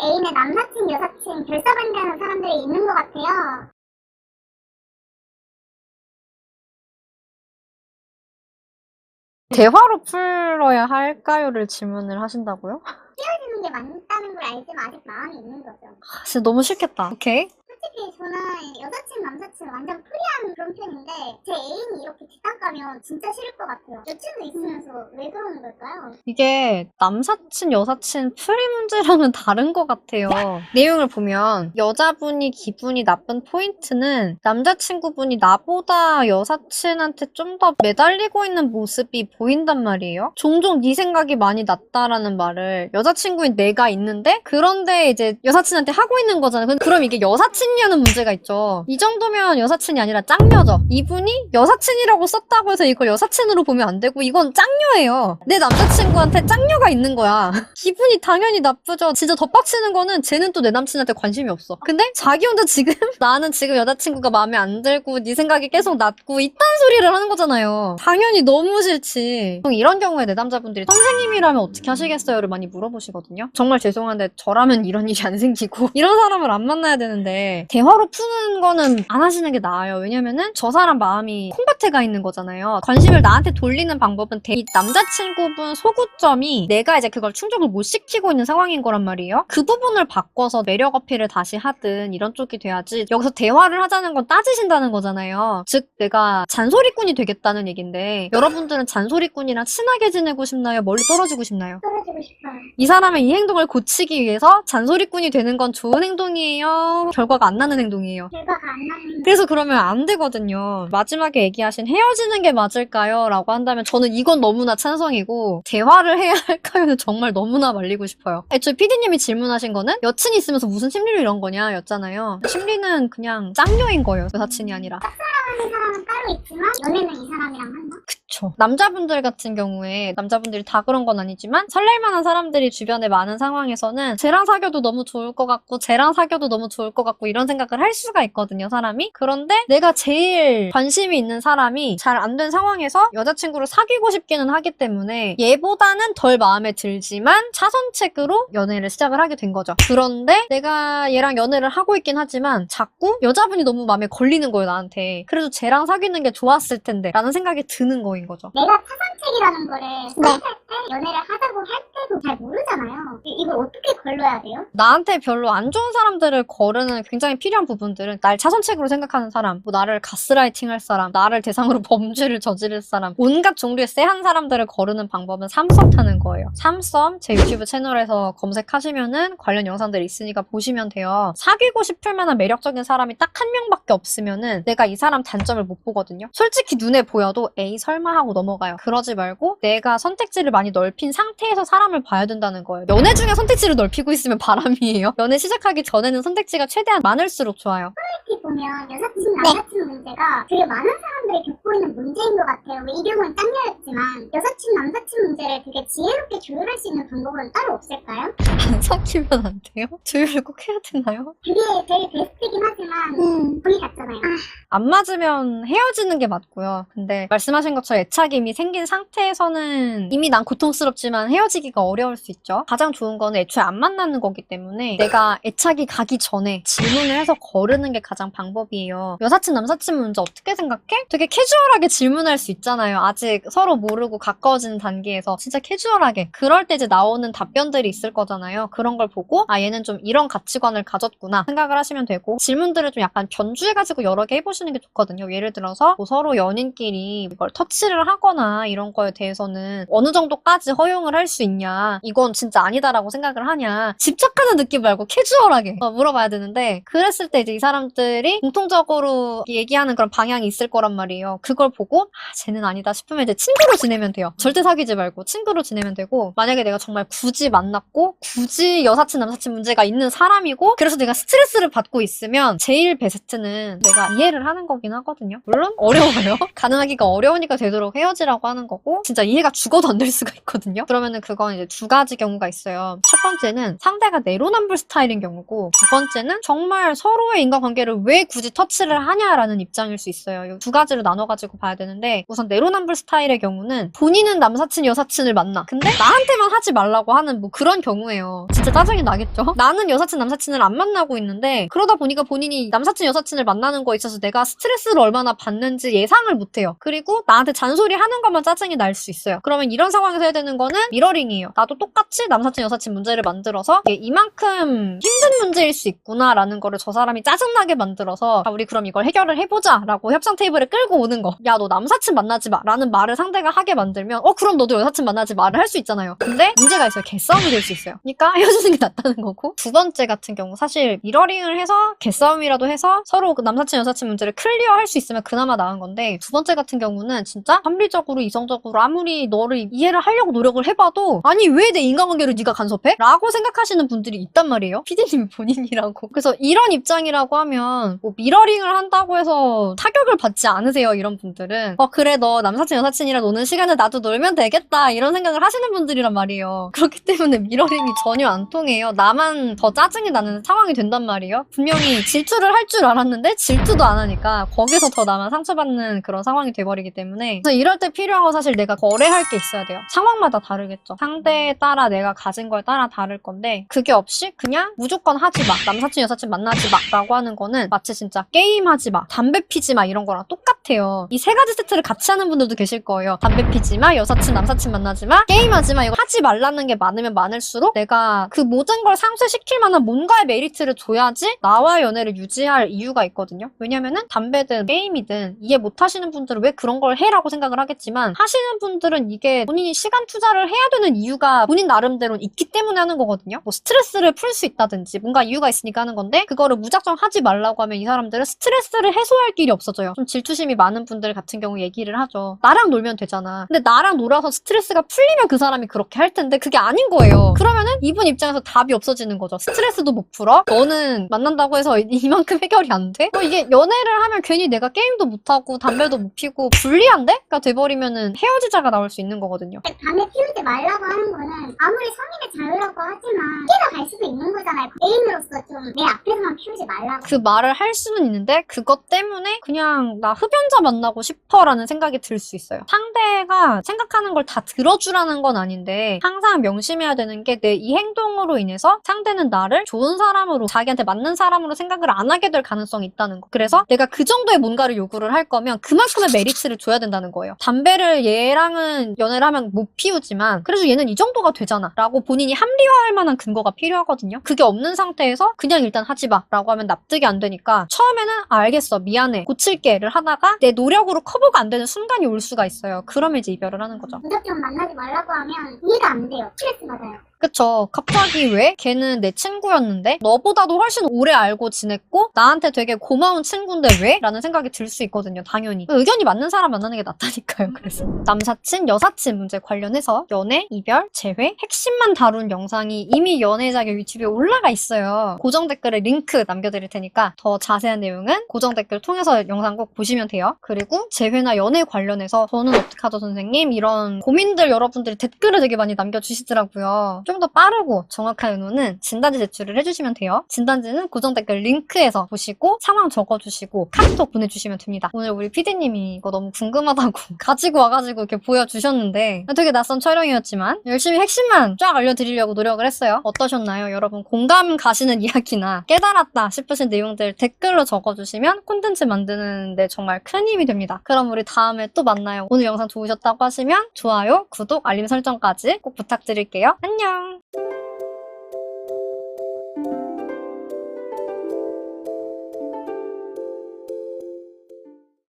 애인의 남사친, 여사친 결사반대하는 사람들이 있는 것 같아요. 대화로 풀어야 할까요를 질문을 하신다고요? 헤어지는 게 맞다는 걸 알지만 아직 마음이 있는 거죠. 진짜 너무 싫겠다. 오케이. 솔직히 저는 여사친, 남사친 완전 프리한 그런 편인데 제 애인이 이렇게 뒷담 까면 진짜 싫을 것 같아요. 여친도 있으면서 왜 그러는 걸까요? 이게 남사친, 여사친 프리 문제랑은 다른 것 같아요. 내용을 보면 여자분이 기분이 나쁜 포인트는 남자친구분이 나보다 여사친한테 좀 더 매달리고 있는 모습이 보인단 말이에요. 종종 네 생각이 많이 났다라는 말을 여자친구인 내가 있는데 그런데 이제 여사친한테 하고 있는 거잖아요. 그럼 이게 여사친이냐는 문제가 있죠. 이 정도면 여사친이 아니라 짱녀죠. 이분이 여사친이라고 썼다고 해서 이걸 여사친으로 보면 안 되고 이건 짱녀예요. 내 남자친구한테 짱녀가 있는 거야. 기분이 당연히 나쁘죠. 진짜 덧박치는 거는 쟤는 또 내 남친한테 관심이 없어. 근데 자기 혼자 지금 나는 지금 여자친구가 마음에 안 들고 네 생각이 계속 났고 이딴 소리를 하는 거잖아요. 당연히 너무 싫지. 이런 경우에 내 남자분들이 선생님이라면 어떻게 하시겠어요를 많이 물어보시거든요. 정말 죄송한데 저라면 이런 일이 안 생기고 이런 사람을 안 만나야 되는데 대화로 푸는 거는 안 하시는 게 나아요. 왜냐면은 저 사람 마음이 콩밭에 가 있는 거잖아요. 관심을 나한테 돌리는 방법은 이 남자친구분 소구점이 내가 이제 그걸 충족을 못 시키고 있는 상황인 거란 말이에요. 그 부분을 바꿔서 매력 어필을 다시 하든 이런 쪽이 돼야지 여기서 대화를 하자는 건 따지신다는 거잖아요. 즉 내가 잔소리꾼이 되겠다는 얘긴데 여러분들은 잔소리꾼이랑 친하게 지내고 싶나요? 멀리 떨어지고 싶나요? 떨어지고 싶어요. 이 사람의 이 행동을 고치기 위해서 잔소리꾼이 되는 건 좋은 행동이에요? 결과가 안 나는 행동이에요? 결과가 안 나는. 그래서 그러면 안 되거든요. 마지막에 얘기하신 헤어지는 게 맞을까요? 라고 한다면 저는 이건 너무나 찬성이고 대화를 해야 할까요?는 정말 너무나 말리고 싶어요. 애초에 PD님이 질문하신 거는 여친이 있으면서 무슨 심리로 이런 거냐 였잖아요. 심리는 그냥 짱녀인 거예요. 여사친이 아니라. 사랑하는 사람은 따로 있지만 연애는 이 사람이랑 한다? 그쵸. 남자분들 같은 경우에 남자분들이 다 그런 건 아니지만 설렐만한 사람들이 주변에 많은 상황에서는 쟤랑 사귀어도 너무 좋을 것 같고 쟤랑 사귀어도 너무 좋을 것 같고 이런 생각을 할 수가 있거든요, 사람이. 그런데 내가 제일 관심이 있는 사람이 잘 안 된 상황에서 여자친구를 사귀고 싶기는 하기 때문에 얘보다는 덜 마음에 들지만 차선책으로 연애를 시작을 하게 된 거죠. 그런데 내가 얘랑 연애를 하고 있긴 하지만 자꾸 여자분이 너무 마음에 걸리는 거예요, 나한테. 그래도 쟤랑 사귀는 게 좋았을 텐데 라는 생각이 드는 거인 거죠. 내가 차선책이라는 거를 선택할 때 연애를 하자고 할 때도 잘 모르잖아요. 이걸 어떻게 걸러야 돼요? 나한테 별로 안 좋은 사람들을 거르는 굉장히 필요한 부분들은 날 차선책으로 생각하는 사람, 뭐 나를 가스라이팅 할 사람, 나를 대상으로 범죄를 저지를 사람, 온갖 종류의 쎄한 사람들을 거르는 방법은 삼썸 타는 거예요. 삼썸 제 유튜브 채널에서 검색하시면은 관련 영상들이 있으니까 보시면 돼요. 사귀고 싶을 만한 매력적인 사람이 딱 한 명밖에 없으면은 내가 이 사람 단점을 못 보거든요. 솔직히 눈에 보여도 에이 설마 하고 넘어가요. 그러지 말고 내가 선택지를 많이 넓힌 상태에서 사람을 봐야 된다는 거예요. 연애 중에 선택지를 넓히고 있으면 바람이에요. 연애 시작하기 전에는 선택지가 최대한 많을수록 좋아요. 이렇게 보면 여사친, 남사친 문제가 되게 많은 사람들이 겪고 있는 문제인 것 같아요. 왜 이 경우는 짱녀였지만 여사친, 남사친 문제를 되게 지혜롭게 조율할 수 있는 방법은 따로 없을까요? 안 섞이면 안 돼요? 조율을 꼭 해야 되나요? 그게 제일 베스트긴 하지만 돈이 같잖아요. 안 맞으면 헤어지는 게 맞고요. 근데 말씀하신 것처럼 애착이 이미 생긴 상태에서는 이미 난 고통스럽지만 헤어지기가 어려울 수 있죠. 가장 좋은 거는 애초에 안 만나는 거기 때문에 내가 애착이 가기 전에 질문을 해서 거르는 게 가장 방법이에요. 여사친, 남사친 문제 어떻게 생각해? 되게 캐주얼하게 질문할 수 있잖아요. 아직 서로 모르고 가까워지는 단계에서 진짜 캐주얼하게. 그럴 때 이제 나오는 답변들이 있을 거잖아요. 그런 걸 보고 아 얘는 좀 이런 가치관을 가졌구나 생각을 하시면 되고 질문들을 좀 약간 변주해가지고 여러 개 해보시는 게 좋거든요. 예를 들어서 뭐 서로 연인끼리 이걸 터치를 하거나 이런 거에 대해서는 어느 정도까지 허용을 할 수 있냐, 이건 진짜 아니다라고 생각을 하냐, 집착하는 느낌 말고 캐주얼하게 물어봐야 되는데 그랬을 때 이제 이 사람들이 공통적으로 얘기하는 그런 방향이 있을 거란 말이에요. 그걸 보고 아 쟤는 아니다 싶으면 이제 친구로 지내면 돼요. 절대 사귀지 말고 친구로 지내면 되고, 만약에 내가 정말 굳이 만났고 굳이 여사친 남사친 문제가 있는 사람이고 그래서 내가 스트레스를 받고 있으면 제일 베스트는 내가 이해를 하는 거긴 하거든요. 물론 어려워요. 가능하기가 어려우니까 되도록 헤어지라고 하는 거고 진짜 이해가 죽어도 안 될 수가 수가 있거든요. 그러면은 그건 이제 두 가지 경우가 있어요. 첫 번째는 상대가 내로남불 스타일인 경우고, 두 번째는 정말 서로의 인간관계를 왜 굳이 터치를 하냐라는 입장일 수 있어요. 이 두 가지로 나눠가지고 봐야 되는데, 우선 내로남불 스타일의 경우는 본인은 남사친, 여사친을 만나. 근데 나한테만 하지 말라고 하는 뭐 그런 경우예요. 진짜 짜증이 나겠죠? 나는 여사친, 남사친을 안 만나고 있는데 그러다 보니까 본인이 남사친, 여사친을 만나는 거에 있어서 내가 스트레스를 얼마나 받는지 예상을 못해요. 그리고 나한테 잔소리 하는 것만 짜증이 날 수 있어요. 그러면 이런 상황에서 해야 되는 거는 미러링이에요. 나도 똑같이 남사친, 여사친 문제를 만들어서 이게 이만큼 힘든 문제일 수 있구나라는 거를 저 사람이 짜증나게 만들어서 우리 그럼 이걸 해결을 해보자 라고 협상 테이블에 끌고 오는 거. 야, 너 남사친 만나지 마 라는 말을 상대가 하게 만들면 그럼 너도 여사친 만나지 마를 할 수 있잖아요. 근데 문제가 있어요. 개싸움이 될 수 있어요. 그러니까 헤어지는 게 낫다는 거고, 두 번째 같은 경우 사실 미러링을 해서 개싸움이라도 해서 서로 그 남사친, 여사친 문제를 클리어할 수 있으면 그나마 나은 건데, 두 번째 같은 경우는 진짜 합리적으로 이성적으로 아무리 너를 이해를 하려고 노력을 해봐도 아니 왜 내 인간관계를 네가 간섭해? 라고 생각하시는 분들이 있단 말이에요. 피디님이 본인이라고. 그래서 이런 입장이라고 하면 뭐 미러링을 한다고 해서 타격을 받지 않으세요. 이런 분들은 그래 너 남사친, 여사친이랑 노는 시간에 나도 놀면 되겠다 이런 생각을 하시는 분들이란 말이에요. 그렇기 때문에 미러링이 전혀 안 통해요. 나만 더 짜증이 나는 상황이 된단 말이에요. 분명히 질투를 할 줄 알았는데 질투도 안 하니까 거기서 더 나만 상처받는 그런 상황이 돼버리기 때문에, 그래서 이럴 때 필요한 건 사실 내가 거래할 게 있어야 돼요. 상황마다 다르겠죠. 상대에 따라 내가 가진 거에 따라 다를 건데, 그게 없이 그냥 무조건 하지 마, 남사친, 여사친 만나지 마 라고 하는 거는 마치 진짜 게임하지 마, 담배 피지 마 이런 거랑 똑같아요. 이 세 가지 세트를 같이 하는 분들도 계실 거예요. 담배 피지 마, 여사친, 남사친 만나지 마, 게임하지 마. 이거 하지 말라는 게 많으면 많을수록 내가 그 모든 걸 상쇄시킬 만한 뭔가의 메리트를 줘야지 나와의 연애를 유지할 이유가 있거든요. 왜냐면은 담배든 게임이든 이해 못 하시는 분들은 왜 그런 걸 해라고 생각을 하겠지만, 하시는 분들은 이게 본인이 시간 투자를 해야 되는 이유가 본인 나름대로는 있기 때문에 하는 거거든요. 뭐 스트레스를 풀 수 있다든지 뭔가 이유가 있으니까 하는 건데, 그거를 무작정 하지 말라고 하면 이 사람들은 스트레스를 해소할 길이 없어져요. 좀 질투심이 많은 분들 같은 경우 얘기를 하죠. 나랑 놀면 되잖아. 근데 나랑 놀아서 스트레스가 풀리면 그 사람이 그렇게 할 텐데 그게 아닌 거예요. 그러면은 이분 입장에서 답이 없어지는 거죠. 스트레스도 못 풀어? 너는 만난다고 해서 이만큼 해결이 안 돼? 이게 연애를 하면 괜히 내가 게임도 못하고 담배도 못 피고 불리한데? 가 돼버리면은 헤어지자가 나올 수 있는 거거든요. 담배 피우지 말라고 하는 거는 아무리 성인의 자유라고 하지만 피해가 갈 수도 있는 거잖아요. 애인으로서 좀 내 앞에서만 피우지 말라고. 그 말을 할 수는 있는데 그것 때문에 그냥 나 흡연자 만나고 싶어라는 생각이 들 수 있어요. 상대가 생각하는 걸 다 들어주라는 건 아닌데 항상 명심해야 되는 게, 내 이 행동으로 인해서 상대는 나를 좋은 사람으로, 자기한테 맞는 사람으로 생각을 안 하게 될 가능성이 있다는 거. 그래서 내가 그 정도의 뭔가를 요구를 할 거면 그만큼의 메리트를 줘야 된다는 거예요. 담배를 얘랑은 연애를 하면 못 피우지만 그래도 얘는 이 정도가 되잖아 라고 본인이 합리화할 만한 근거가 필요하거든요. 그게 없는 상태에서 그냥 일단 하지 마 라고 하면 납득이 안 되니까 처음에는 알겠어, 미안해, 고칠게를 하다가 내 노력으로 커버가 안 되는 순간이 올 수가 있어요. 그러면 이제 이별을 하는 거죠. 무작정 만나지 말라고 하면 이해가 안 돼요. 스트레스 받아요. 그쵸. 갑자기 왜? 걔는 내 친구였는데? 너보다도 훨씬 오래 알고 지냈고 나한테 되게 고마운 친구인데 왜? 라는 생각이 들 수 있거든요. 당연히. 의견이 맞는 사람 만나는 게 낫다니까요. 그래서 남사친, 여사친 문제 관련해서 연애, 이별, 재회, 핵심만 다룬 영상이 이미 연애자격 유튜브에 올라가 있어요. 고정 댓글에 링크 남겨드릴 테니까 더 자세한 내용은 고정 댓글 통해서 영상 꼭 보시면 돼요. 그리고 재회나 연애 관련해서 저는 어떡하죠 선생님? 이런 고민들 여러분들이 댓글을 되게 많이 남겨주시더라고요. 좀 더 빠르고 정확한 의논은 진단지 제출을 해주시면 돼요. 진단지는 고정 댓글 링크에서 보시고 상황 적어주시고 카톡 보내주시면 됩니다. 오늘 우리 PD님이 이거 너무 궁금하다고 가지고 와가지고 이렇게 보여주셨는데 되게 낯선 촬영이었지만 열심히 핵심만 쫙 알려드리려고 노력을 했어요. 어떠셨나요? 여러분 공감 가시는 이야기나 깨달았다 싶으신 내용들 댓글로 적어주시면 콘텐츠 만드는데 정말 큰 힘이 됩니다. 그럼 우리 다음에 또 만나요. 오늘 영상 좋으셨다고 하시면 좋아요, 구독, 알림 설정까지 꼭 부탁드릴게요. 안녕!